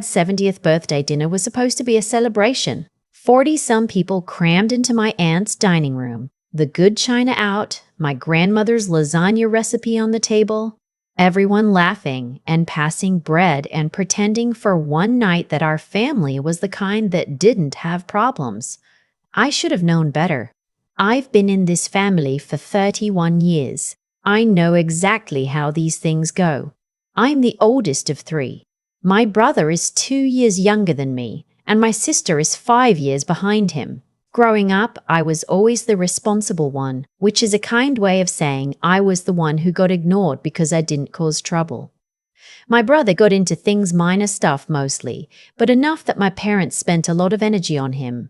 70th birthday dinner was supposed to be a celebration. 40-some people crammed into my aunt's dining room. The good china out, my grandmother's lasagna recipe on the table, everyone laughing and passing bread and pretending for one night that our family was the kind that didn't have problems. I should have known better. I've been in this family for 31 years. I know exactly how these things go. I'm the oldest of 3. My brother is 2 years younger than me, and my sister is 5 years behind him. Growing up, I was always the responsible one, which is a kind way of saying I was the one who got ignored because I didn't cause trouble. My brother got into things minor stuff mostly, but enough that my parents spent a lot of energy on him.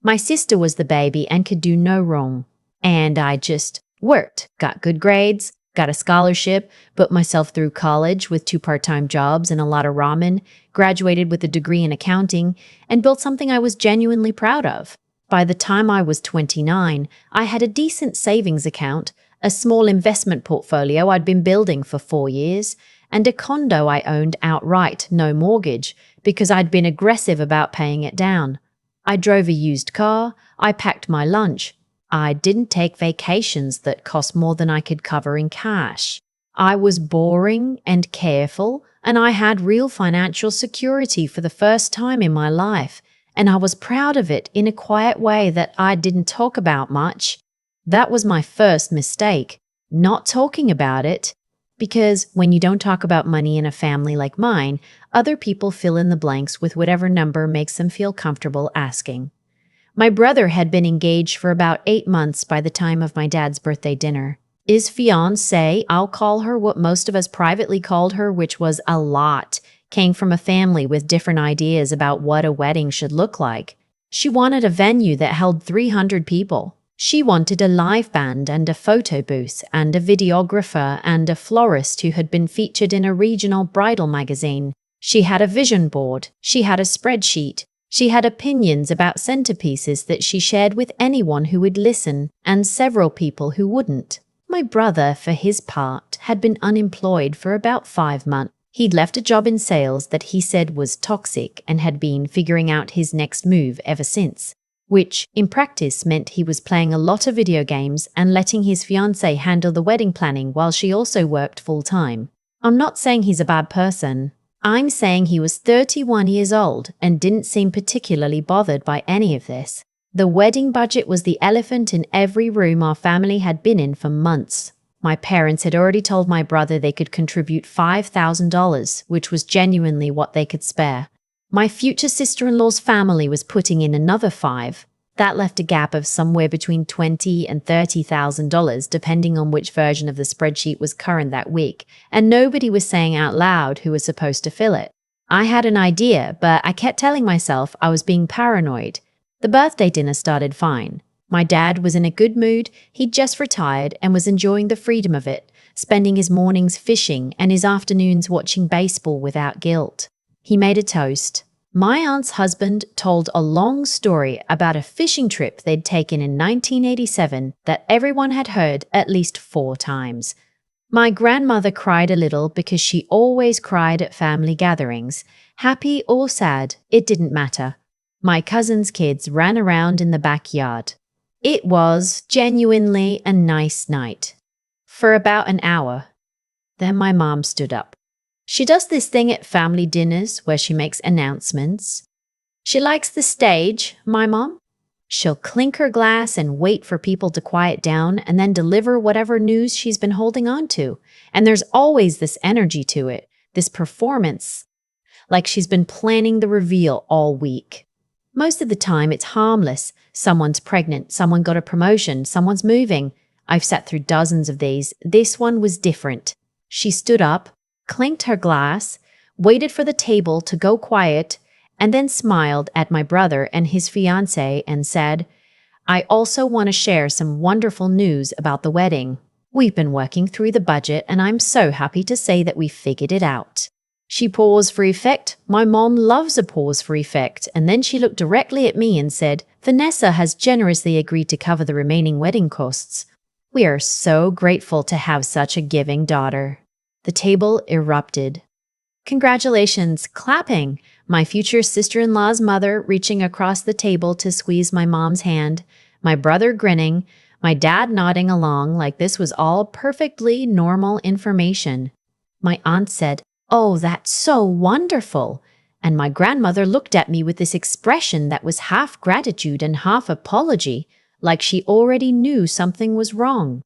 My sister was the baby and could do no wrong. And I just worked, got good grades, got a scholarship, put myself through college with 2 part-time jobs and a lot of ramen, graduated with a degree in accounting, and built something I was genuinely proud of. By the time I was 29, I had a decent savings account, a small investment portfolio I'd been building for 4 years, and a condo I owned outright, no mortgage, because I'd been aggressive about paying it down. I drove a used car, I packed my lunch. I didn't take vacations that cost more than I could cover in cash. I was boring and careful, and I had real financial security for the first time in my life, and I was proud of it in a quiet way that I didn't talk about much. That was my first mistake, not talking about it, because when you don't talk about money in a family like mine, other people fill in the blanks with whatever number makes them feel comfortable asking. My brother had been engaged for about 8 months by the time of my dad's birthday dinner. His fiancée, I'll call her what most of us privately called her, which was a lot, came from a family with different ideas about what a wedding should look like. She wanted a venue that held 300 people. She wanted a live band and a photo booth and a videographer and a florist who had been featured in a regional bridal magazine. She had a vision board. She had a spreadsheet. She had opinions about centerpieces that she shared with anyone who would listen and several people who wouldn't. My brother, for his part, had been unemployed for about 5 months. He'd left a job in sales that he said was toxic and had been figuring out his next move ever since, which, in practice, meant he was playing a lot of video games and letting his fiancée handle the wedding planning while she also worked full-time. I'm not saying he's a bad person. I'm saying he was 31 years old and didn't seem particularly bothered by any of this. The wedding budget was the elephant in every room our family had been in for months. My parents had already told my brother they could contribute $5,000, which was genuinely what they could spare. My future sister-in-law's family was putting in another $5,000. That left a gap of somewhere between $20,000 and $30,000, depending on which version of the spreadsheet was current that week, and nobody was saying out loud who was supposed to fill it. I had an idea, but I kept telling myself I was being paranoid. The birthday dinner started fine. My dad was in a good mood. He'd just retired and was enjoying the freedom of it, spending his mornings fishing and his afternoons watching baseball without guilt. He made a toast. My aunt's husband told a long story about a fishing trip they'd taken in 1987 that everyone had heard at least 4 times. My grandmother cried a little because she always cried at family gatherings. Happy or sad, it didn't matter. My cousin's kids ran around in the backyard. It was genuinely a nice night. For about an hour. Then my mom stood up. She does this thing at family dinners where she makes announcements. She likes the stage, my mom. She'll clink her glass and wait for people to quiet down and then deliver whatever news she's been holding on to. And there's always this energy to it, this performance, like she's been planning the reveal all week. Most of the time it's harmless. Someone's pregnant, someone got a promotion, someone's moving. I've sat through dozens of these. This one was different. She stood up, clinked her glass, waited for the table to go quiet, and then smiled at my brother and his fiancée and said, "I also want to share some wonderful news about the wedding. We've been working through the budget and I'm so happy to say that we figured it out." She paused for effect. My mom loves a pause for effect, and then she looked directly at me and said, "Vanessa has generously agreed to cover the remaining wedding costs. We are so grateful to have such a giving daughter." The table erupted. Congratulations, clapping. my future sister-in-law's mother reaching across the table to squeeze my mom's hand, my brother grinning, my dad nodding along like this was all perfectly normal information. My aunt said, "Oh, that's so wonderful." And my grandmother looked at me with this expression that was half gratitude and half apology, like she already knew something was wrong.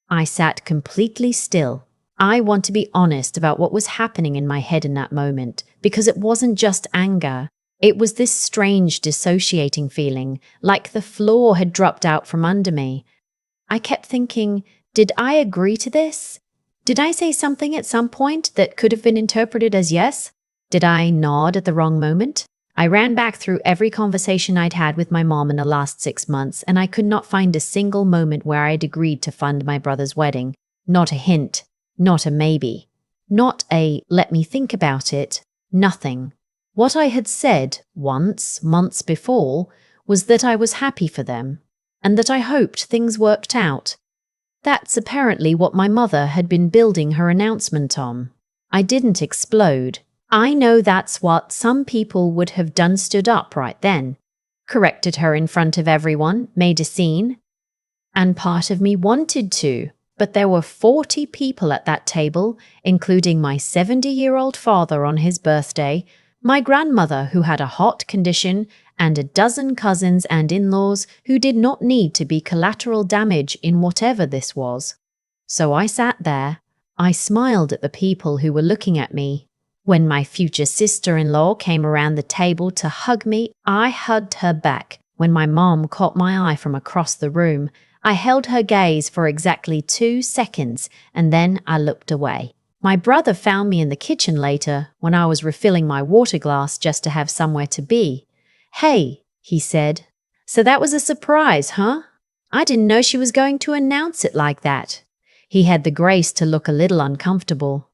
I sat completely still. I want to be honest about what was happening in my head in that moment, because it wasn't just anger. It was this strange dissociating feeling, like the floor had dropped out from under me. I kept thinking, did I agree to this? Did I say something at some point that could have been interpreted as yes? Did I nod at the wrong moment? I ran back through every conversation I'd had with my mom in the last 6 months, and I could not find a single moment where I'd agreed to fund my brother's wedding. Not a hint. Not a maybe. Not a let me think about it. Nothing. What I had said once, months before, was that I was happy for them, and that I hoped things worked out. That's apparently what my mother had been building her announcement on. I didn't explode. I know that's what some people would have done, stood up right then, corrected her in front of everyone, made a scene. And part of me wanted to, but there were 40 people at that table, including my 70-year-old father on his birthday, my grandmother who had a heart condition, and a dozen cousins and in-laws who did not need to be collateral damage in whatever this was. So I sat there. I smiled at the people who were looking at me. When my future sister-in-law came around the table to hug me, I hugged her back. When my mom caught my eye from across the room, I held her gaze for exactly 2 seconds, and then I looked away. My brother found me in the kitchen later when I was refilling my water glass just to have somewhere to be. "Hey," he said, "so that was a surprise, huh? I didn't know she was going to announce it like that." He had the grace to look a little uncomfortable.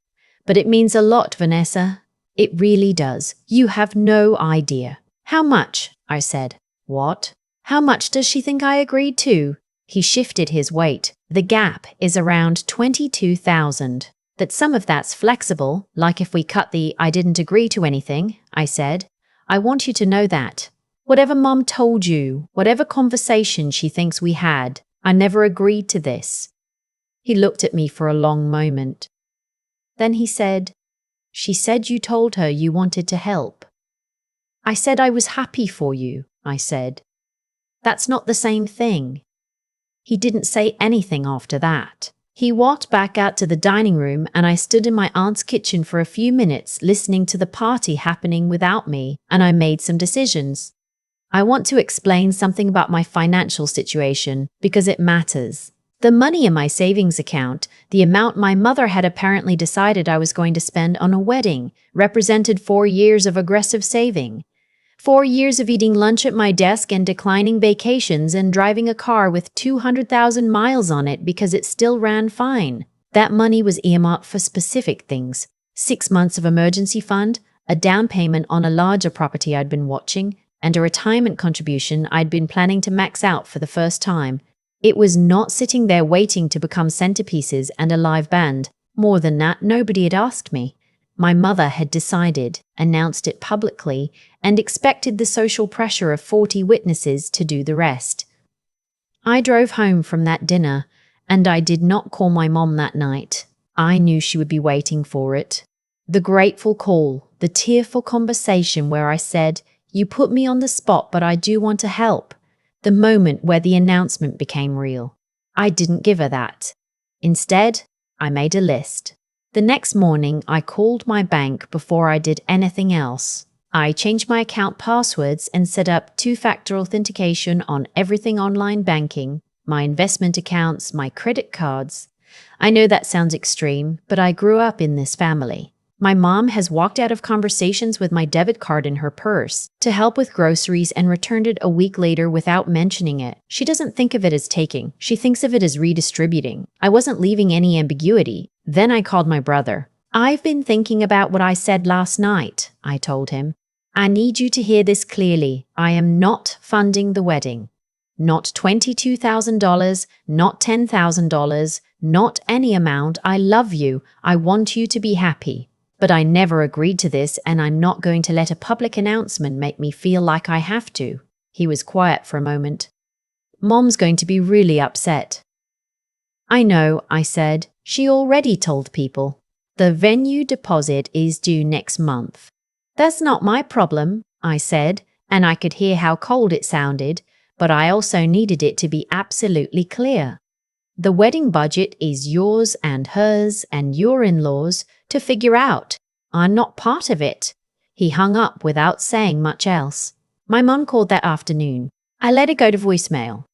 "But it means a lot, Vanessa. It really does. You have no idea." "How much?" I said. "What? How much does she think I agreed to?" He shifted his weight. "The gap is around 22,000. That some of that's flexible, like if we cut the I didn't agree to anything," I said. "I want you to know that. Whatever Mom told you, whatever conversation she thinks we had, I never agreed to this." He looked at me for a long moment. Then he said, "She said you told her you wanted to help." "I said I was happy for you," I said. "That's not the same thing." He didn't say anything after that. He walked back out to the dining room, and I stood in my aunt's kitchen for a few minutes listening to the party happening without me, and I made some decisions. I want to explain something about my financial situation because it matters. The money in my savings account, the amount my mother had apparently decided I was going to spend on a wedding, represented 4 years of aggressive saving. 4 years of eating lunch at my desk and declining vacations and driving a car with 200,000 miles on it because it still ran fine. That money was earmarked for specific things. 6 months of emergency fund, a down payment on a larger property I'd been watching, and a retirement contribution I'd been planning to max out for the first time. It was not sitting there waiting to become centerpieces and a live band. More than that, nobody had asked me. My mother had decided, announced it publicly, and expected the social pressure of 40 witnesses to do the rest. I drove home from that dinner, and I did not call my mom that night. I knew she would be waiting for it. The grateful call, the tearful conversation where I said, "You put me on the spot, but I do want to help." The moment where the announcement became real. I didn't give her that. Instead, I made a list. The next morning, I called my bank before I did anything else. I changed my account passwords and set up 2-factor authentication on everything online banking, my investment accounts, my credit cards. I know that sounds extreme, but I grew up in this family. My mom has walked out of conversations with my debit card in her purse to help with groceries and returned it a week later without mentioning it. She doesn't think of it as taking. She thinks of it as redistributing. I wasn't leaving any ambiguity. Then I called my brother. "I've been thinking about what I said last night," I told him. "I need you to hear this clearly. I am not funding the wedding. Not $22,000, not $10,000, not any amount. I love you. I want you to be happy. But I never agreed to this, and I'm not going to let a public announcement make me feel like I have to." He was quiet for a moment. "Mom's going to be really upset." "I know," I said. "She already told people. The venue deposit is due next month." "That's not my problem," I said, and I could hear how cold it sounded, but I also needed it to be absolutely clear. "The wedding budget is yours and hers and your in-laws to figure out. I'm not part of it." He hung up without saying much else. My mum called that afternoon. I let it go to voicemail.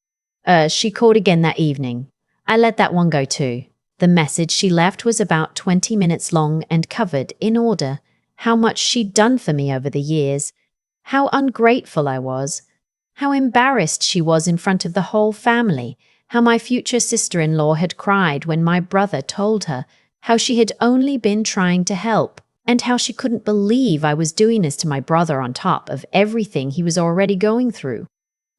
She called again that evening. I let that one go too. The message she left was about 20 minutes long and covered, in order, how much she'd done for me over the years, how ungrateful I was, how embarrassed she was in front of the whole family, how my future sister-in-law had cried when my brother told her, how she had only been trying to help, and how she couldn't believe I was doing this to my brother on top of everything he was already going through.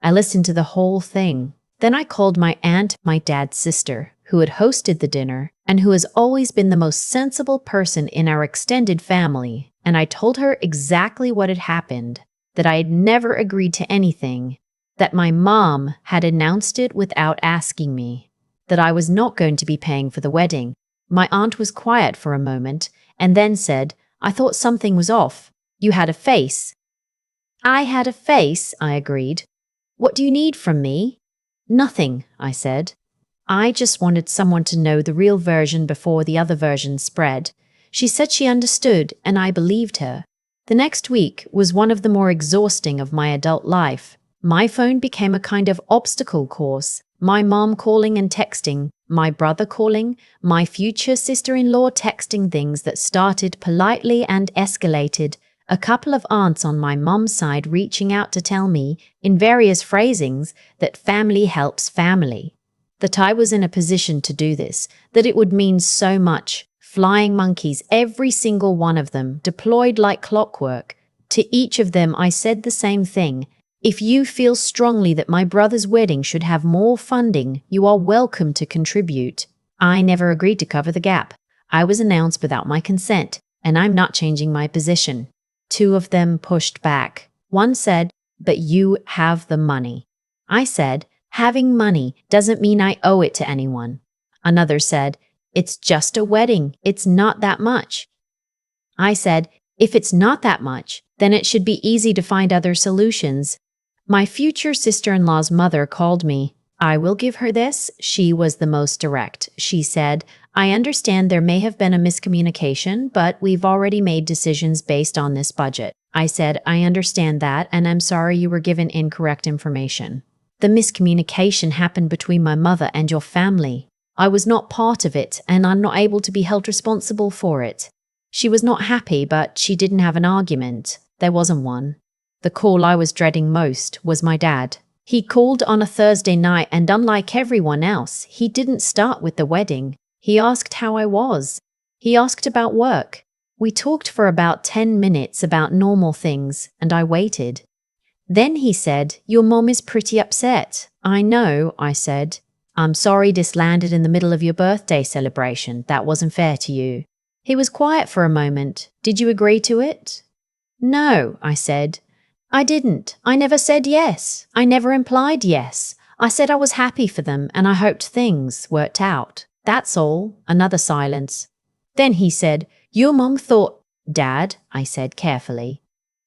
I listened to the whole thing. Then I called my aunt, my dad's sister, who had hosted the dinner and who has always been the most sensible person in our extended family, and I told her exactly what had happened, that I had never agreed to anything, that my mom had announced it without asking me, that I was not going to be paying for the wedding. My aunt was quiet for a moment and then said, "I thought something was off. You had a face." "I had a face," I agreed. "What do you need from me?" "Nothing," I said. "I just wanted someone to know the real version before the other version spread." She said she understood, and I believed her. The next week was one of the more exhausting of my adult life. My phone became a kind of obstacle course. My mom calling and texting, my brother calling, my future sister-in-law texting things that started politely and escalated, a couple of aunts on my mom's side reaching out to tell me, in various phrasings, that family helps family. That I was in a position to do this, that it would mean so much. Flying monkeys, every single one of them, deployed like clockwork. To each of them I said the same thing. "If you feel strongly that my brother's wedding should have more funding, you are welcome to contribute." I never agreed to cover the gap. I was announced without my consent, and I'm not changing my position. Two of them pushed back. One said, "But you have the money." I said, "Having money doesn't mean I owe it to anyone." Another said, "It's just a wedding. It's not that much." I said, "If it's not that much, then it should be easy to find other solutions." My future sister-in-law's mother called me. I will give her this. She was the most direct. She said, "I understand there may have been a miscommunication, but we've already made decisions based on this budget." I said, "I understand that, and I'm sorry you were given incorrect information. The miscommunication happened between my mother and your family. I was not part of it, and I'm not able to be held responsible for it." She was not happy, but she didn't have an argument. There wasn't one. The call I was dreading most was my dad. He called on a Thursday night, and unlike everyone else, he didn't start with the wedding. He asked how I was. He asked about work. We talked for about 10 minutes about normal things, and I waited. Then he said, "Your mom is pretty upset." "I know," I said. "I'm sorry this landed in the middle of your birthday celebration. That wasn't fair to you." He was quiet for a moment. "Did you agree to it?" "No," I said. "I didn't. I never said yes. I never implied yes. I said I was happy for them and I hoped things worked out. That's all." Another silence. Then he said, "Your mom thought—" "Dad," I said carefully.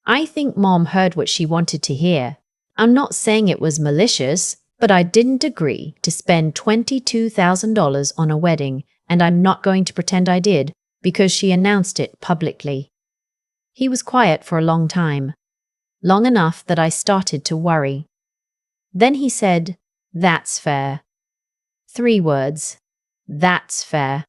"I think Mom heard what she wanted to hear. I'm not saying it was malicious, but I didn't agree to spend $22,000 on a wedding, and I'm not going to pretend I did, because she announced it publicly." He was quiet for a long time. Long enough that I started to worry. Then he said, "That's fair." 3 words. That's fair.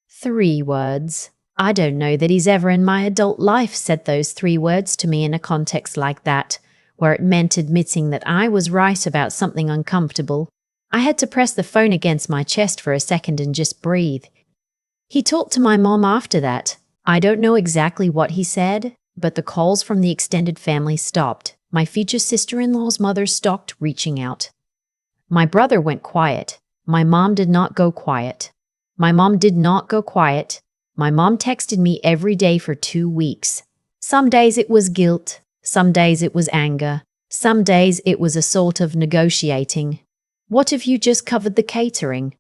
3 words. I don't know that he's ever in my adult life said those 3 words to me in a context like that, where it meant admitting that I was right about something uncomfortable. I had to press the phone against my chest for a second and just breathe. He talked to my mom after that. I don't know exactly what he said, but the calls from the extended family stopped. My future sister-in-law's mother stopped reaching out. My brother went quiet. My mom did not go quiet. My mom did not go quiet. My mom texted me every day for 2 weeks. Some days it was guilt, some days it was anger, some days it was a sort of negotiating. What if you just covered the catering?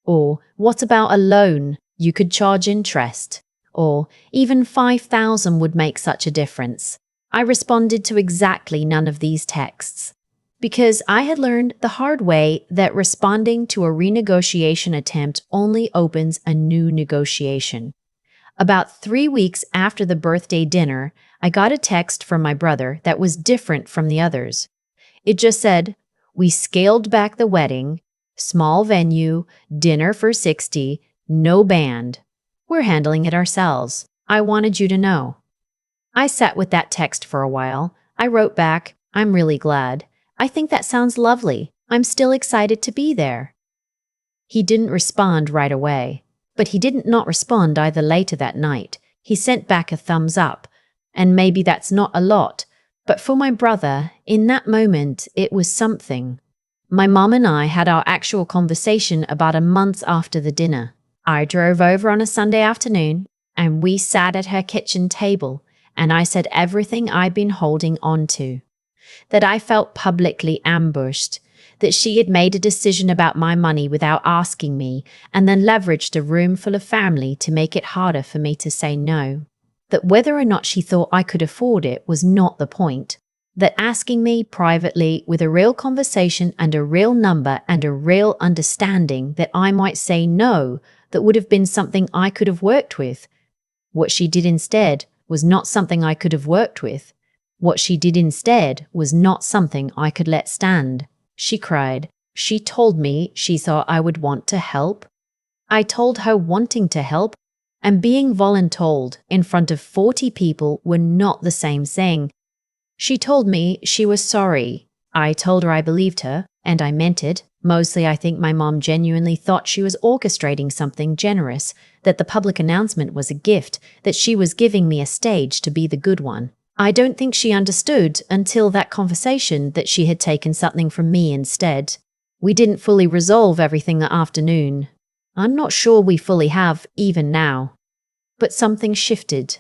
Or what about a loan? You could charge interest. Or even 5,000 would make such a difference. I responded to exactly none of these texts. Because I had learned the hard way that responding to a renegotiation attempt only opens a new negotiation. About 3 weeks after the birthday dinner, I got a text from my brother that was different from the others. It just said, "We scaled back the wedding, small venue, dinner for 60, no band. We're handling it ourselves. I wanted you to know." I sat with that text for a while. I wrote back, "I'm really glad. I think that sounds lovely. I'm still excited to be there." He didn't respond right away, but he didn't not respond either later that night. He sent back a thumbs up, and maybe that's not a lot, but for my brother, in that moment, it was something. My mom and I had our actual conversation about a month after the dinner. I drove over on a Sunday afternoon, and we sat at her kitchen table, and I said everything I'd been holding on to. That I felt publicly ambushed, that she had made a decision about my money without asking me, and then leveraged a room full of family to make it harder for me to say no. That whether or not she thought I could afford it was not the point. That asking me privately with a real conversation and a real number and a real understanding that I might say no, that would have been something I could have worked with. What she did instead was not something I could have worked with. What she did instead was not something I could let stand. She cried. She told me she thought I would want to help. I told her wanting to help and being voluntold in front of 40 people were not the same thing. She told me she was sorry. I told her I believed her, and I meant it. Mostly I think my mom genuinely thought she was orchestrating something generous, that the public announcement was a gift, that she was giving me a stage to be the good one. I don't think she understood until that conversation that she had taken something from me instead. We didn't fully resolve everything that afternoon. I'm not sure we fully have, even now. But something shifted.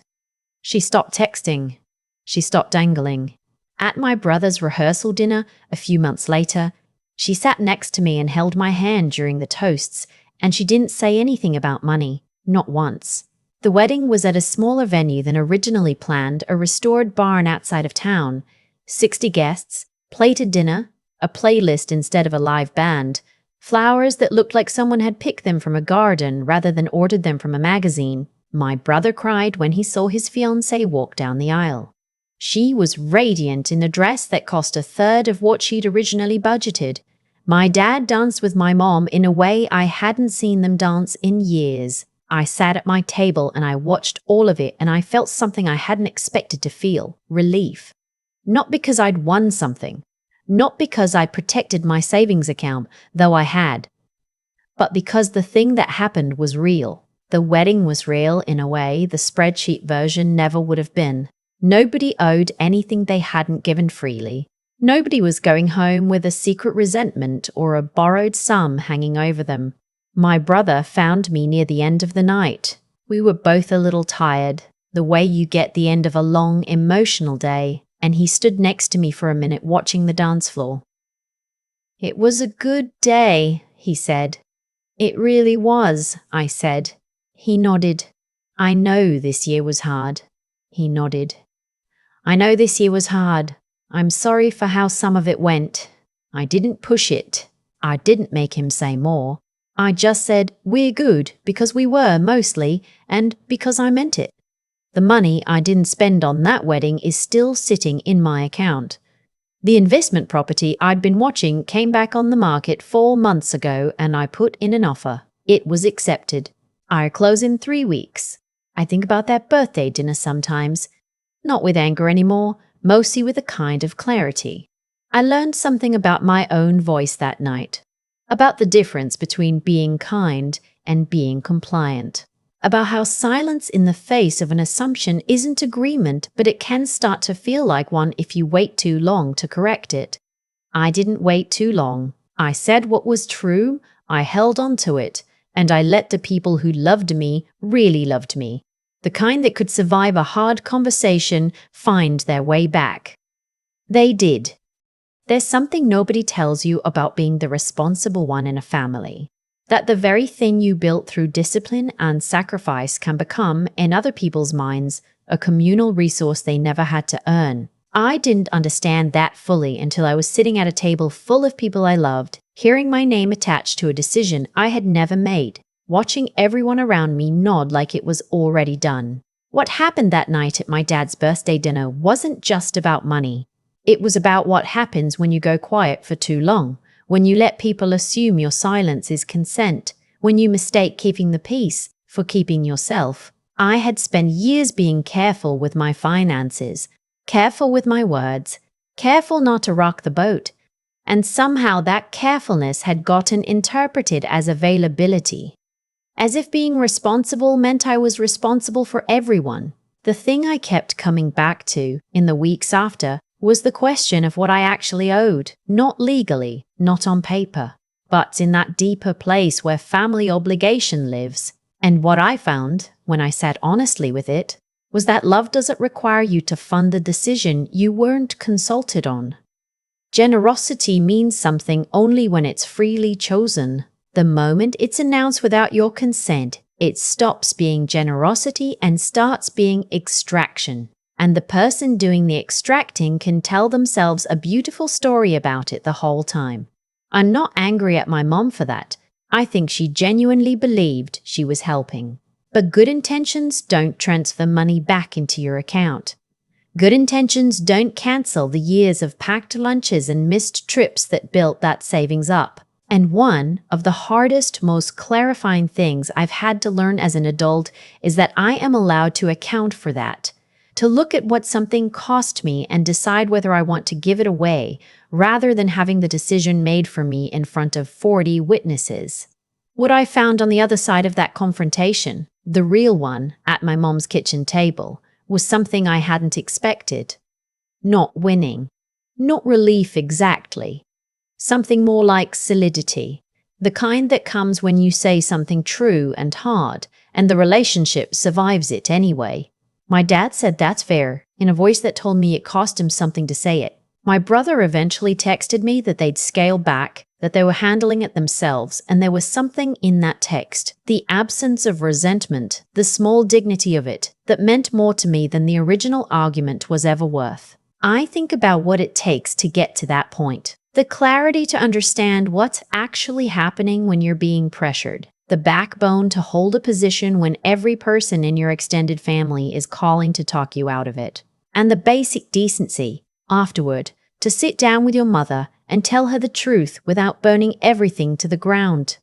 She stopped texting. She stopped dangling. At my brother's rehearsal dinner, a few months later, she sat next to me and held my hand during the toasts, and she didn't say anything about money, not once. The wedding was at a smaller venue than originally planned, a restored barn outside of town. 60 guests, plated dinner, a playlist instead of a live band, flowers that looked like someone had picked them from a garden rather than ordered them from a magazine. My brother cried when he saw his fiancée walk down the aisle. She was radiant in a dress that cost a third of what she'd originally budgeted. My dad danced with my mom in a way I hadn't seen them dance in years. I sat at my table and I watched all of it, and I felt something I hadn't expected to feel, relief. Not because I'd won something, not because I'd protected my savings account, though I had, but because the thing that happened was real. The wedding was real in a way the spreadsheet version never would have been. Nobody owed anything they hadn't given freely. Nobody was going home with a secret resentment or a borrowed sum hanging over them. My brother found me near the end of the night. We were both a little tired, the way you get the end of a long, emotional day, and he stood next to me for a minute watching the dance floor. "It was a good day," he said. "It really was," I said. He nodded. "I know this year was hard." He nodded. "I know this year was hard. I'm sorry for how some of it went. I didn't push it. I didn't make him say more. I just said, we're good, because we were, mostly, and because I meant it. The money I didn't spend on that wedding is still sitting in my account. The investment property I'd been watching came back on the market 4 months ago, and I put in an offer. It was accepted. I close in 3 weeks. I think about that birthday dinner sometimes. Not with anger anymore, mostly with a kind of clarity. I learned something about my own voice that night. About the difference between being kind and being compliant. About how silence in the face of an assumption isn't agreement, but it can start to feel like one if you wait too long to correct it. I didn't wait too long. I said what was true, I held on to it, and I let the people who loved me really loved me. The kind that could survive a hard conversation find their way back. They did. There's something nobody tells you about being the responsible one in a family. That the very thing you built through discipline and sacrifice can become, in other people's minds, a communal resource they never had to earn. I didn't understand that fully until I was sitting at a table full of people I loved, hearing my name attached to a decision I had never made, watching everyone around me nod like it was already done. What happened that night at my dad's birthday dinner wasn't just about money. It was about what happens when you go quiet for too long, when you let people assume your silence is consent, when you mistake keeping the peace for keeping yourself. I had spent years being careful with my finances, careful with my words, careful not to rock the boat, and somehow that carefulness had gotten interpreted as availability. As if being responsible meant I was responsible for everyone. The thing I kept coming back to in the weeks after was the question of what I actually owed, not legally, not on paper, but in that deeper place where family obligation lives. And what I found, when I sat honestly with it, was that love doesn't require you to fund the decision you weren't consulted on. Generosity means something only when it's freely chosen. The moment it's announced without your consent, it stops being generosity and starts being extraction. And the person doing the extracting can tell themselves a beautiful story about it the whole time. I'm not angry at my mom for that. I think she genuinely believed she was helping. But good intentions don't transfer money back into your account. Good intentions don't cancel the years of packed lunches and missed trips that built that savings up. And one of the hardest, most clarifying things I've had to learn as an adult is that I am allowed to account for that. To look at what something cost me and decide whether I want to give it away, rather than having the decision made for me in front of 40 witnesses. What I found on the other side of that confrontation, the real one, at my mom's kitchen table, was something I hadn't expected. Not winning. Not relief exactly. Something more like solidity. The kind that comes when you say something true and hard, and the relationship survives it anyway. My dad said that's fair, in a voice that told me it cost him something to say it. My brother eventually texted me that they'd scaled back, that they were handling it themselves, and there was something in that text, the absence of resentment, the small dignity of it, that meant more to me than the original argument was ever worth. I think about what it takes to get to that point. The clarity to understand what's actually happening when you're being pressured. The backbone to hold a position when every person in your extended family is calling to talk you out of it. And the basic decency, afterward, to sit down with your mother and tell her the truth without burning everything to the ground.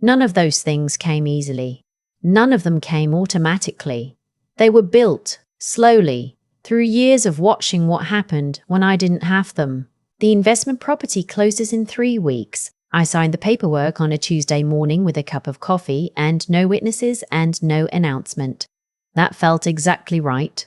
None of those things came easily. None of them came automatically. They were built, slowly, through years of watching what happened when I didn't have them. The investment property closes in 3 weeks. I signed the paperwork on a Tuesday morning with a cup of coffee and no witnesses and no announcement. That felt exactly right.